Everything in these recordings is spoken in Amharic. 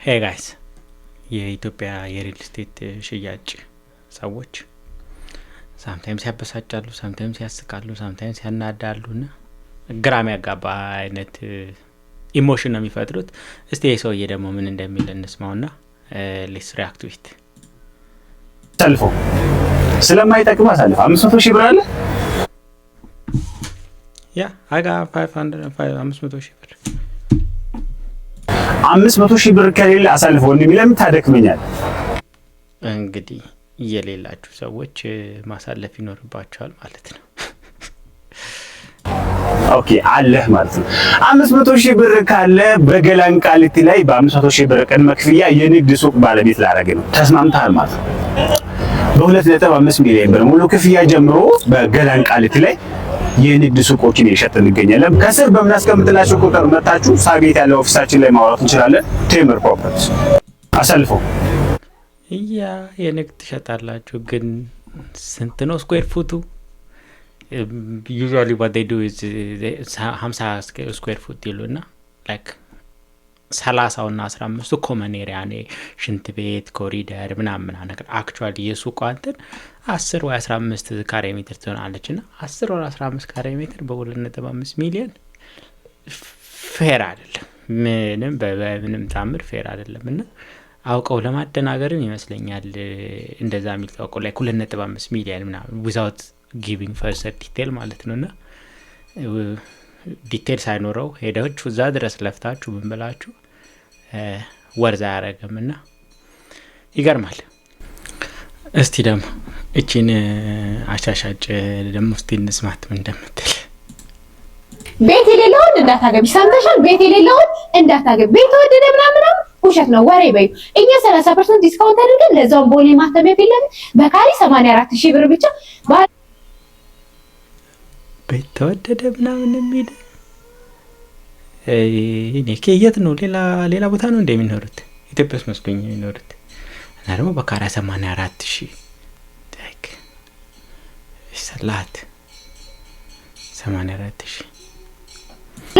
ሄይ ጋይስ የኢትዮጵያ የሪል ስቴት ሽያጭ ሰዎች ሳምታይምስ ያበሳጫሉ፣ ሳምታይምስ ያስቃሉ፣ ሳምታይምስ ያናዳሉ እና ግራም ያጋባ አይነት ኢሞሽን ነው የሚፈጥሩት። እስቲ ይሄ ሰውዬ ደግሞ ምን እንደሚል እንስማውና ሌትስ ሪአክት ዊት ሰልፎ ስለማይጠቅም አሳልፍ 500 ሺህ ብር አለ ያ አጋ 500 ሺህ ብር 500 ሺህ ብር ከሌለ አሳልፎ እንደሚለም ታደክመኛል። እንግዲህ የሌላችሁ ሰዎች ማሳለፍ ይኖርባችኋል ማለት ነው። ኦኬ አለህ ማለት ነው። 500 ሺህ ብር ካለ በገላን ቃሊቲ ላይ በ500 ሺህ ብር ቅድመ ክፍያ የንግድ ሱቅ ባለቤት ላደርግ ነው። ተስማምተሃል ማለት ነው። በ2.5 ሚሊዮን ብር ሙሉ ክፍያ ጀምሮ በገላን ቃሊቲ ላይ የንግድ ሱቆችን እየሸጥን እንገኛለን። ከስር በምናስቀምጥላችሁ ቁጥር መጣችሁ ሳቤት ያለው ኦፊሳችን ላይ ማውራት እንችላለን። ቴምር ፕሮፐርቲስ አሳልፎ ያ የንግድ ትሸጣላችሁ፣ ግን ስንት ነው ስኩዌር ፉቱ? usually what they do is 50 ስኩዌር ፉት ይሉና ላይክ 30 እና 15 ኮመን ኤሪያ ነው፣ ሽንት ቤት፣ ኮሪደር ምናምን ነገር። አክቹአሊ የሱቁ እንትን 10 ወይ 15 ካሬ ሜትር ትሆናለች እና 10 ወይ 15 ካሬ ሜትር በ2.5 ሚሊዮን ፌር አይደለም። ምንም ታምር ፌር አይደለም እና አውቀው ለማደናገርም ይመስለኛል እንደዛ የሚልቀው ላይ 2.5 ሚሊዮን ምናምን without giving further detail ማለት ነውና ዲቴል ሳይኖረው ሄዳችሁ እዛ ድረስ ለፍታችሁ ምን ብላችሁ ወርዛ ያረገምና ይገርማል። እስቲ ደግሞ እቺን አሻሻጭ ደግሞ እስቲ እንስማት ምን እንደምትል። ቤት የሌለውን እንዳታገቢ ሰምተሻል? ቤት የሌለውን እንዳታገቢ። ቤት ወደደ ምናምን ውሸት ነው፣ ወሬ በይ። እኛ 30% ዲስካውንት አድርገን ለዛው ቦሌ ማተሚያ ፊልም በካሪ 84,000 ብር ብቻ ቤት ተወደደ ምናምን የሚል እኔ ከየት ነው? ሌላ ቦታ ነው እንደሚኖሩት ኢትዮጵያ ውስጥ መስሎኝ የሚኖሩት እና ደግሞ በካሪ 84,000 ታይክ ሰላት 84,000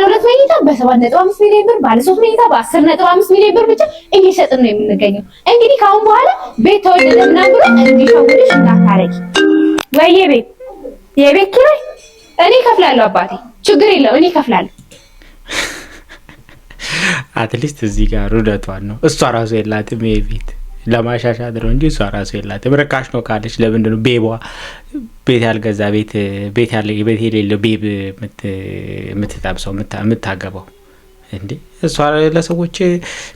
ሁለት መኝታ በ7.5 ሚሊዮን ብር፣ ባለ 3 መኝታ በ10.5 ሚሊዮን ብር ብቻ እየሸጥን ነው የምንገኘው። እንግዲህ ካሁን በኋላ ቤት ተወደደ ምናምን ብሎ እንዲሸውድሽ እንዳታረጊ። ወይ የቤት ኪራይ እኔ ከፍላለሁ አባቴ፣ ችግር የለው እኔ ከፍላለሁ። አትሊስት እዚህ ጋር ሩደቷን ነው እሷ ራሱ የላትም የቤት ለማሻሻል ነው እንጂ እሷ ራሱ የላትም። ርካሽ ነው ካለች ለምንድን ነው ቤቧ ቤት ያልገዛ ቤት የሌለው ቤብ የምትጠብሰው የምታገባው እንዴ? እሷ ለሰዎች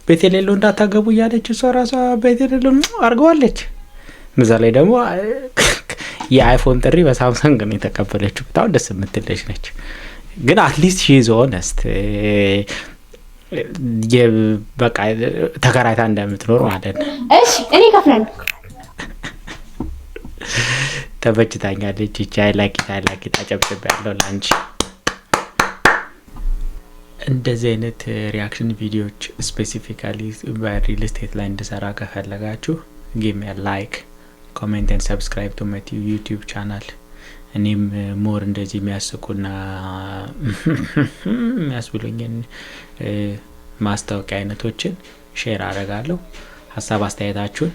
ቤት የሌለው እንዳታገቡ እያለች እሷ ራሷ ቤት የሌለው አድርገዋለች። ምዛ ላይ ደግሞ የአይፎን ጥሪ በሳምሰንግ ነው የተቀበለችው። በጣም ደስ የምትለች ነች። ግን አትሊስት ሺ ኢዝ ኦነስት በቃ ተከራይታ እንደምትኖር ማለት ነው። እሺ እኔ ከፍላለሁ። ተበጅታኛለች። ቻይ ላኪ ታጨብጭብ ያለው ላንቺ። እንደዚህ አይነት ሪአክሽን ቪዲዮዎች ስፔሲፊካሊ በሪል ስቴት ላይ እንድሰራ ከፈለጋችሁ ጊቭ ሚ ላይክ ኮሜንት ኤንድ ሰብስክራይብ ቱ ማይ ዩቲዩብ ቻናል። እኔም ሞር እንደዚህ የሚያስቁና የሚያስብሉኝን ማስታወቂያ አይነቶችን ሼር አደርጋለሁ። ሀሳብ አስተያየታችሁን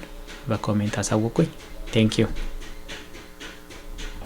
በኮሜንት አሳውቁኝ። ቴንክ ዩ